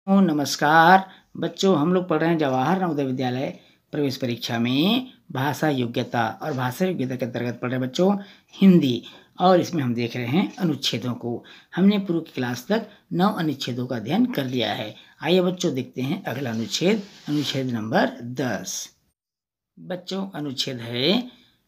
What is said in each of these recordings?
नमस्कार बच्चों, हम लोग पढ़ रहे हैं जवाहर नवोदय विद्यालय प्रवेश परीक्षा में भाषा योग्यता। और भाषा योग्यता के अंतर्गत पढ़ रहे हैं बच्चों हिंदी। और इसमें हम देख रहे हैं अनुच्छेदों को। हमने पूर्व की क्लास तक 9 अनुच्छेदों का अध्ययन कर लिया है। आइए बच्चों देखते हैं अगला अनुच्छेद, अनुच्छेद नंबर 10। बच्चों अनुच्छेद है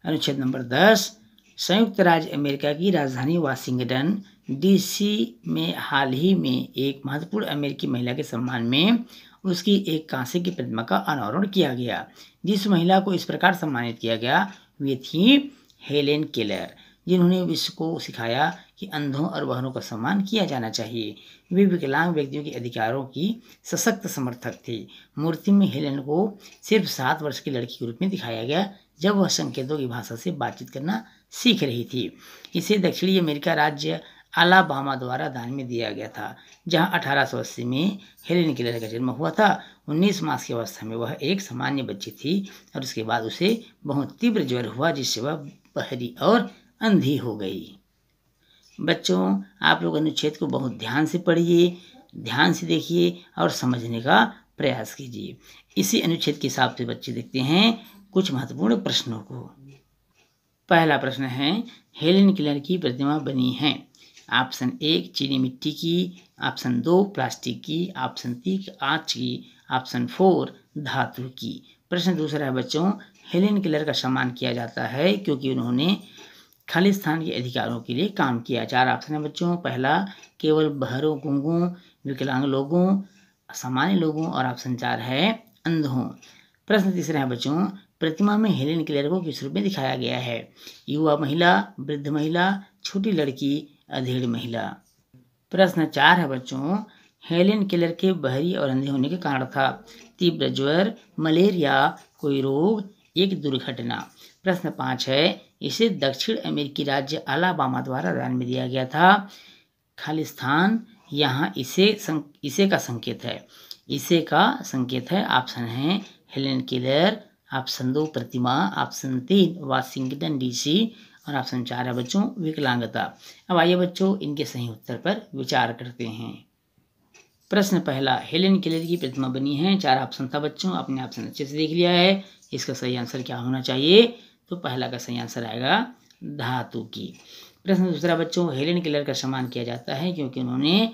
अनुच्छेद नंबर 10। संयुक्त राज्य अमेरिका की राजधानी वाशिंगटन डीसी में हाल ही में एक महत्वपूर्ण अमेरिकी महिला के सम्मान में उसकी एक कांसे की प्रतिमा का अनावरण किया गया। जिस महिला को इस प्रकार सम्मानित किया गया वे थी हेलेन केलर, जिन्होंने विश्व को सिखाया कि अंधों और बहनों का सम्मान किया जाना चाहिए। वे विकलांग व्यक्तियों के अधिकारों की सशक्त समर्थक थी। मूर्ति में हेलेन को सिर्फ 7 वर्ष की लड़की के रूप में दिखाया गया जब वह संकेतों की भाषा से बातचीत करना सीख रही थी। इसे दक्षिणी अमेरिका राज्य अलाबामा द्वारा दान में दिया गया था, जहां 1880 में हेलेन केलर का जन्म हुआ था। 19 मास की अवस्था में वह एक सामान्य बच्ची थी और उसके बाद उसे बहुत तीव्र ज्वर हुआ, जिससे वह बहरी और अंधी हो गई। बच्चों आप लोग अनुच्छेद को बहुत ध्यान से पढ़िए, ध्यान से देखिए और समझने का प्रयास कीजिए। इसी अनुच्छेद के हिसाब से बच्चे देखते हैं कुछ महत्वपूर्ण प्रश्नों को। पहला प्रश्न है, हेलेन केलर की प्रतिमा बनी है। ऑप्शन 1 चीनी मिट्टी की, ऑप्शन 2 प्लास्टिक की, ऑप्शन 3 कांच की, ऑप्शन 4 धातु की। प्रश्न दूसरा है बच्चों, हेलेन केलर का सम्मान किया जाता है क्योंकि उन्होंने खालिस्तान के अधिकारों के लिए काम किया। 4 ऑप्शन है बच्चों। पहला केवल बहरों, गूंगों, विकलांग लोगों, सामान्य लोगों, और ऑप्शन 4 है अंधों। प्रश्न तीसरा है बच्चों, प्रतिमा में हेलेन केलर को किस रूप में दिखाया गया है? युवा महिला, वृद्ध महिला, छोटी लड़की, अधेड़ महिला। प्रश्न 4 है बच्चों, हेलेन केलर के बहरी और अंधे होने के कारण था? तीव्र ज्वर, मलेरिया, कोई रोग, एक दुर्घटना। प्रश्न 5 है, इसे दक्षिण अमेरिकी राज्य अलाबामा द्वारा दान में दिया गया था। खालिस्तान यहाँ इसे का संकेत है। इसे का संकेत है। ऑप्शन है हेलेन केलर, ऑप्शन 2 प्रतिमा, ऑप्शन 3 वाशिंगटन डीसी, और ऑप्शन 4 है बच्चों विकलांगता। अब आइए बच्चों इनके सही उत्तर पर विचार करते हैं। प्रश्न पहला, हेलेन केलर की प्रतिमा बनी है। 4 ऑप्शन था बच्चों, आपने ऑप्शन अच्छे से देख लिया है। इसका सही आंसर क्या होना चाहिए? तो पहला का सही आंसर आएगा धातु की। प्रश्न दूसरा बच्चों, हेलेन केलर का सम्मान किया जाता है क्योंकि उन्होंने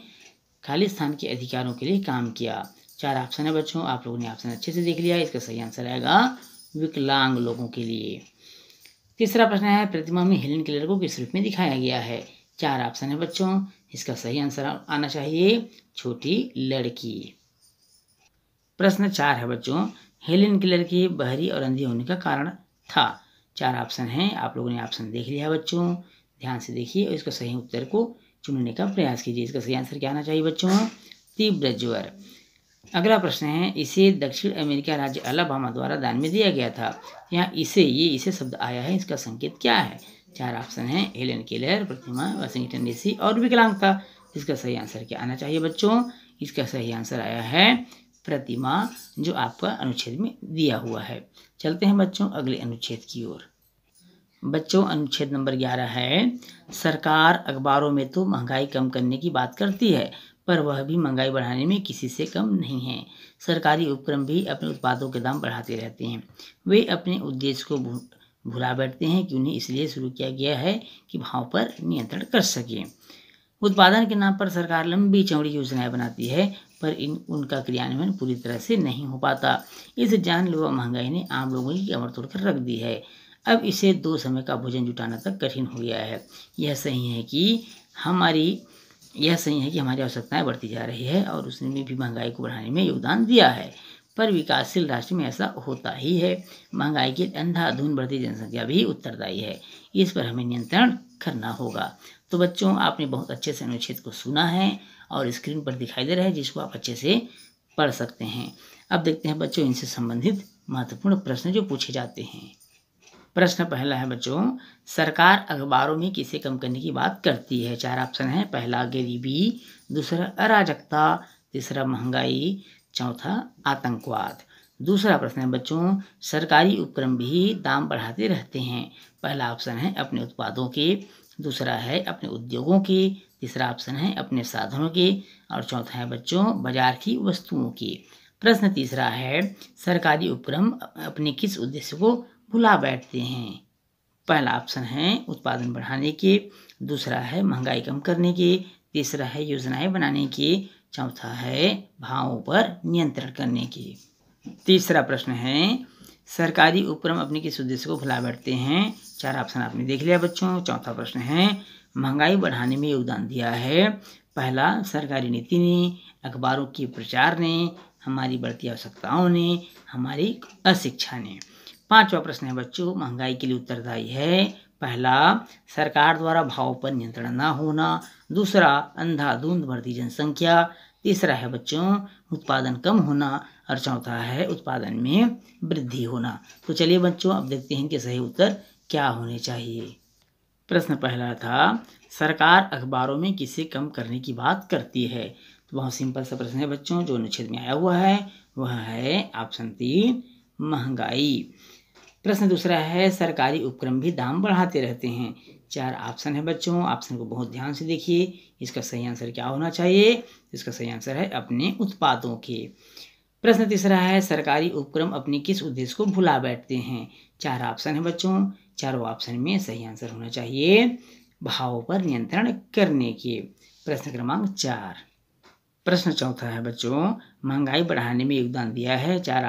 खालिस्तान के अधिकारों के लिए काम किया। 4 ऑप्शन है बच्चों, आप लोगों ने ऑप्शन अच्छे से देख लिया है। इसका सही आंसर आएगा विकलांग लोगों के लिए। तीसरा प्रश्न है, प्रतिमा में हेलेन केलर को किस रूप में दिखाया गया है? 4 ऑप्शन है बच्चों, इसका सही आंसर आना चाहिए छोटी लड़की। प्रश्न 4 है बच्चों, हेलेन केलर के बहरी और अंधी होने का कारण था। 4 ऑप्शन है, आप लोगों ने ऑप्शन देख लिया बच्चों, ध्यान से देखिए और इसका सही उत्तर को चुनने का प्रयास कीजिए। इसका सही आंसर क्या आना चाहिए बच्चों? तीव्र ज्वर। अगला प्रश्न है, इसे दक्षिण अमेरिका राज्य अलाबामा द्वारा दान में दिया गया था। यहाँ इसे शब्द आया है, इसका संकेत क्या है? 4 ऑप्शन है, हेलेन केलर, प्रतिमा, वाशिंगटन डीसी और विकलांगता। इसका सही आंसर क्या आना चाहिए बच्चों? इसका सही आंसर आया है प्रतिमा, जो आपका अनुच्छेद में दिया हुआ है। चलते हैं बच्चों अगले अनुच्छेद की ओर। बच्चों अनुच्छेद नंबर 11 है, सरकार अखबारों में तो महंगाई कम करने की बात करती है, पर वह भी महंगाई बढ़ाने में किसी से कम नहीं है। सरकारी उपक्रम भी अपने उत्पादों के दाम बढ़ाते रहते हैं। वे अपने उद्देश्य को भुला बैठते हैं कि उन्हें इसलिए शुरू किया गया है कि भाव पर नियंत्रण कर सके। उत्पादन के नाम पर सरकार लंबी चौड़ी योजनाएं बनाती है, पर उनका क्रियान्वयन पूरी तरह से नहीं हो पाता। इस जानलेवा महंगाई ने आम लोगों की कमर तोड़कर रख दी है। अब इसे 2 समय का भोजन जुटाना तक कठिन हो गया है। यह सही है कि हमारी आवश्यकताएं बढ़ती जा रही है और उसने भी महंगाई को बढ़ाने में योगदान दिया है, पर विकासशील राष्ट्र में ऐसा होता ही है। महंगाई की अंधाधुंध बढ़ती जनसंख्या भी उत्तरदायी है। इस पर हमें नियंत्रण करना होगा। तो बच्चों आपने बहुत अच्छे से अनुच्छेद को सुना है और स्क्रीन पर दिखाई दे रहा है, जिसको आप अच्छे से पढ़ सकते हैं। अब देखते हैं बच्चों इनसे संबंधित महत्वपूर्ण प्रश्न जो पूछे जाते हैं। प्रश्न पहला है बच्चों, सरकार अखबारों में किसे कम करने की बात करती है? 4 ऑप्शन है। पहला गरीबी, दूसरा अराजकता, तीसरा महंगाई, चौथा आतंकवाद। दूसरा प्रश्न है बच्चों, सरकारी उपक्रम भी दाम बढ़ाते रहते हैं। पहला ऑप्शन है अपने उत्पादों के, दूसरा है अपने उद्योगों के, तीसरा ऑप्शन है अपने साधनों के, और चौथा है बच्चों बाजार की वस्तुओं की। प्रश्न तीसरा है सरकारी उपक्रम अपने किस उद्देश्य को भुला बैठते हैं। पहला ऑप्शन है उत्पादन बढ़ाने के, दूसरा है महंगाई कम करने के, तीसरा है योजनाएं बनाने के, चौथा है भावों पर नियंत्रण करने के। तीसरा प्रश्न है सरकारी उपक्रम अपने किस उद्देश्य को भुला बैठते हैं। चार ऑप्शन आपने देख लिया बच्चों। चौथा प्रश्न है महंगाई बढ़ाने में योगदान दिया है। पहला सरकारी नीति ने, अखबारों के प्रचार ने, हमारी बढ़ती आवश्यकताओं ने, हमारी अशिक्षा ने। पांचवा प्रश्न है बच्चों महंगाई के लिए उत्तरदायी है। पहला सरकार द्वारा भाव पर नियंत्रण न होना, दूसरा अंधाधुंध बढ़ती जनसंख्या, तीसरा है बच्चों उत्पादन कम होना, और चौथा है उत्पादन में वृद्धि होना। तो चलिए बच्चों अब देखते हैं कि सही उत्तर क्या होने चाहिए। प्रश्न पहला था सरकार अखबारों में किसे कम करने की बात करती है। तो बहुत सिंपल सा प्रश्न है बच्चों, जो अनुच्छेद में आया हुआ है वह है ऑप्शन 3 महंगाई। प्रश्न दूसरा है सरकारी उपक्रम भी दाम बढ़ाते रहते हैं। चार ऑप्शन है बच्चों, ऑप्शन को बहुत ध्यान से देखिए। इसका सही आंसर क्या होना चाहिए। इसका सही आंसर है अपने उत्पादों के। प्रश्न तीसरा है सरकारी उपक्रम अपने किस उद्देश्य को भुला बैठते हैं। चार ऑप्शन है बच्चों, चारों ऑप्शन में सही आंसर होना चाहिए भावों पर नियंत्रण करने के। प्रश्न क्रमांक 4। प्रश्न चौथा है बच्चों महंगाई बढ़ाने में योगदान दिया है। चार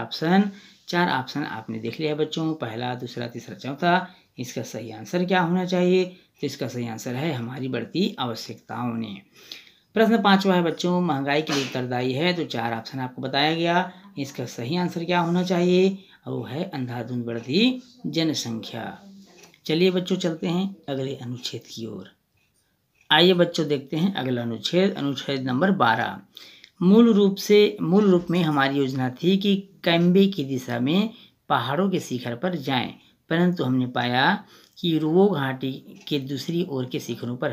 ऑप्शन आपने देख लिया है बच्चों, पहला, दूसरा, तीसरा, चौथा। इसका सही आंसर क्या होना चाहिए। तो इसका सही आंसर है हमारी बढ़ती आवश्यकताओं ने। प्रश्न पांचवा है बच्चों महंगाई के लिए उत्तरदायी है। तो चार ऑप्शन आपको बताया गया। इसका सही आंसर क्या होना चाहिए, और वो है अंधाधुंध बढ़ती जनसंख्या। चलिए बच्चों चलते हैं अगले अनुच्छेद की ओर। आइए बच्चों देखते हैं अगला अनुच्छेद नंबर 12। मूल रूप में हमारी योजना थी कि कैम्बे की दिशा में पहाड़ों के शिखर पर जाएं, परंतु हमने पाया कि रुओ घाटी के दूसरी ओर के शिखरों पर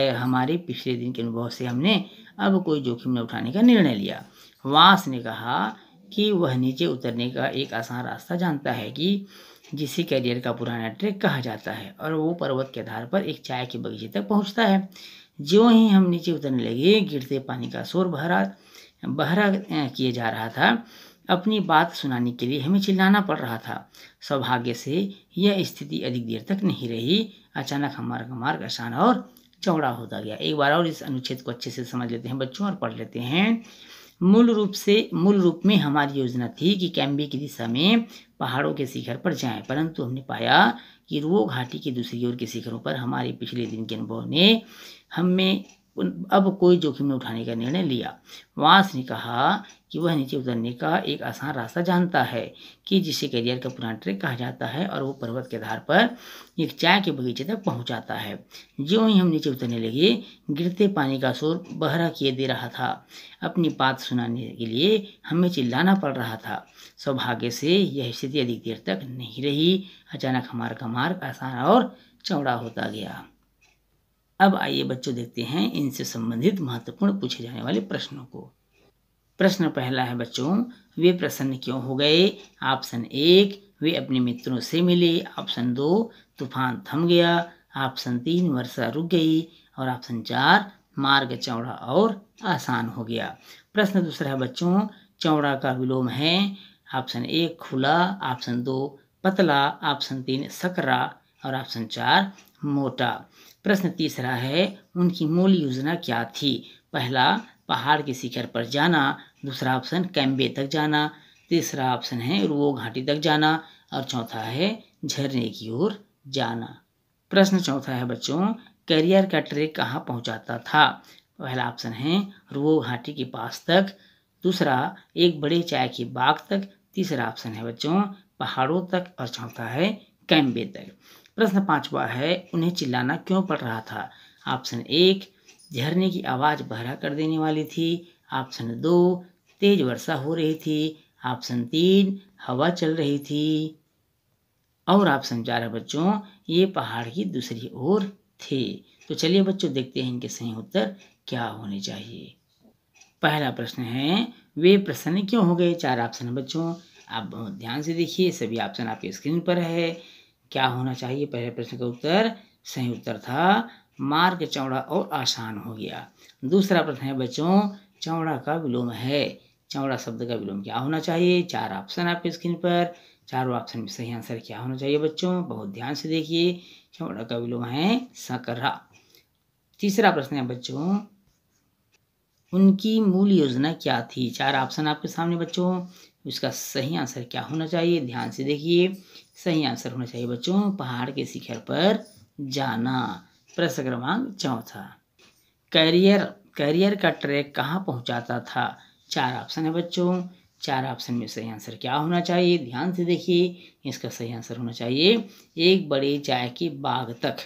हमारे पिछले दिन के अनुभव से हमने अब कोई जोखिम न उठाने का निर्णय लिया। वास ने कहा कि वह नीचे उतरने का एक आसान रास्ता जानता है कि जिसे कैरियर का पुराना ट्रैक कहा जाता है, और वो पर्वत के आधार पर एक चाय के बगीचे तक पहुंचता है। ज्यों ही हम नीचे उतरने लगे गिरते पानी का शोर बहरा किए जा रहा था। अपनी बात सुनाने के लिए हमें चिल्लाना पड़ रहा था। सौभाग्य से यह स्थिति अधिक देर तक नहीं रही। अचानक हमारा मार्ग आसान और चौड़ा होता गया। एक बार और इस अनुच्छेद को अच्छे से समझ लेते हैं बच्चों और पढ़ लेते हैं। मूल रूप में हमारी योजना थी कि कैम्बे की दिशा में पहाड़ों के शिखर पर जाएं, परंतु हमने पाया कि रुओ घाटी की दूसरी ओर के शिखरों पर हमारे पिछले दिन के अनुभव ने हमें अब कोई जोखिम न उठाने का निर्णय लिया। वास ने कहा कि वह नीचे उतरने का एक आसान रास्ता जानता है कि जिसे कैरियर का पुराना ट्रैक कहा जाता है, और वो पर्वत के आधार पर एक चाय के बगीचे तक पहुंचाता है। ज्यों ही हम नीचे उतरने लगे गिरते पानी का शोर बहरा किए दे रहा था। अपनी बात सुनाने के लिए हमें चिल्लाना पड़ रहा था। सौभाग्य से यह स्थिति अधिक देर तक नहीं रही। अचानक हमारा मार्ग आसान और चौड़ा होता गया। अब आइए बच्चों देखते हैं इनसे संबंधित महत्वपूर्ण पूछे जाने वाले प्रश्नों को। प्रश्न पहला है बच्चों वे प्रसन्न क्यों हो गए। ऑप्शन 1 वे अपने मित्रों से मिले, ऑप्शन 2 तूफान थम गया, ऑप्शन 3 वर्षा रुक गई, और ऑप्शन 4 मार्ग चौड़ा और आसान हो गया। प्रश्न दूसरा है बच्चों चौड़ा का विलोम है। ऑप्शन 1 खुला, ऑप्शन 2 पतला, ऑप्शन 3 सकरा, और ऑप्शन 4 मोटा। प्रश्न तीसरा है उनकी मूल योजना क्या थी। पहला पहाड़ के शिखर पर जाना, दूसरा ऑप्शन कैम्बे तक जाना, तीसरा ऑप्शन है रुओ घाटी तक जाना, और चौथा है झरने की ओर जाना। प्रश्न चौथा है बच्चों कैरियर का ट्रैक कहाँ पहुँचाता था। पहला ऑप्शन है रुओ घाटी के पास तक, दूसरा एक बड़े चाय के बाग तक, तीसरा ऑप्शन है बच्चों पहाड़ों तक, और चौथा है कैम्बे तक। प्रश्न पांचवा है उन्हें चिल्लाना क्यों पड़ रहा था। ऑप्शन 1 झरने की आवाज बहरा कर देने वाली थी, ऑप्शन 2 तेज वर्षा हो रही थी, ऑप्शन 3 हवा चल रही थी, और ऑप्शन 4 है बच्चों ये पहाड़ की दूसरी ओर थे। तो चलिए बच्चों देखते हैं इनके सही उत्तर क्या होने चाहिए। पहला प्रश्न है वे प्रसन्न क्यों हो गए। 4 ऑप्शन है बच्चों, आप बहुत ध्यान से देखिए, सभी ऑप्शन आपके स्क्रीन पर है। क्या होना चाहिए पहले प्रश्न का उत्तर। सही उत्तर था मार्ग चौड़ा और आसान हो गया। दूसरा प्रश्न है बच्चों, चौड़ा का विलोम है। चौड़ा शब्द का विलोम क्या होना चाहिए? 4 ऑप्शन आपके स्क्रीन पर। चारों ऑप्शन में सही आंसर क्या होना चाहिए बच्चों? बहुत ध्यान से देखिए। चौड़ा का विलोम है सकरा। तीसरा प्रश्न है बच्चों, उनकी मूल योजना क्या थी? 4 ऑप्शन आपके सामने बच्चों। इसका सही आंसर क्या होना चाहिए? ध्यान से देखिए। सही आंसर होना चाहिए बच्चों पहाड़ के शिखर पर जाना। प्रश्न क्रमांक चौथा, कैरियर का ट्रैक कहाँ पहुंचाता था? 4 ऑप्शन है बच्चों। 4 ऑप्शन में सही आंसर क्या होना चाहिए? ध्यान से देखिए। इसका सही आंसर होना चाहिए एक बड़े चाय के बाग तक।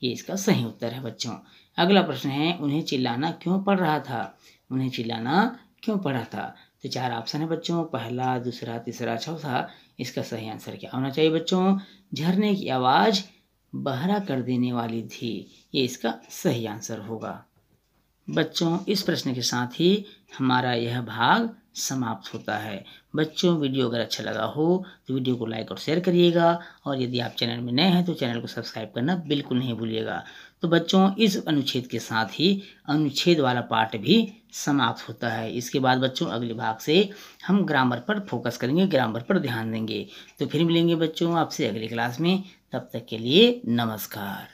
ये इसका सही उत्तर है बच्चों। अगला प्रश्न है, उन्हें चिल्लाना क्यों पड़ रहा था? उन्हें चिल्लाना क्यों पड़ा था? तो 4 ऑप्शन है बच्चों। पहला, दूसरा, तीसरा, चौथा। इसका सही आंसर क्या होना चाहिए बच्चों? झरने की आवाज बहरा कर देने वाली थी। ये इसका सही आंसर होगा। बच्चों इस प्रश्न के साथ ही हमारा यह भाग समाप्त होता है। बच्चों वीडियो अगर अच्छा लगा हो तो वीडियो को लाइक और शेयर करिएगा, और यदि आप चैनल में नए हैं तो चैनल को सब्सक्राइब करना बिल्कुल नहीं भूलिएगा। तो बच्चों इस अनुच्छेद के साथ ही अनुच्छेद वाला पार्ट भी समाप्त होता है। इसके बाद बच्चों अगले भाग से हम ग्रामर पर फोकस करेंगे, ग्रामर पर ध्यान देंगे। तो फिर मिलेंगे बच्चों आपसे अगली क्लास में। तब तक के लिए नमस्कार।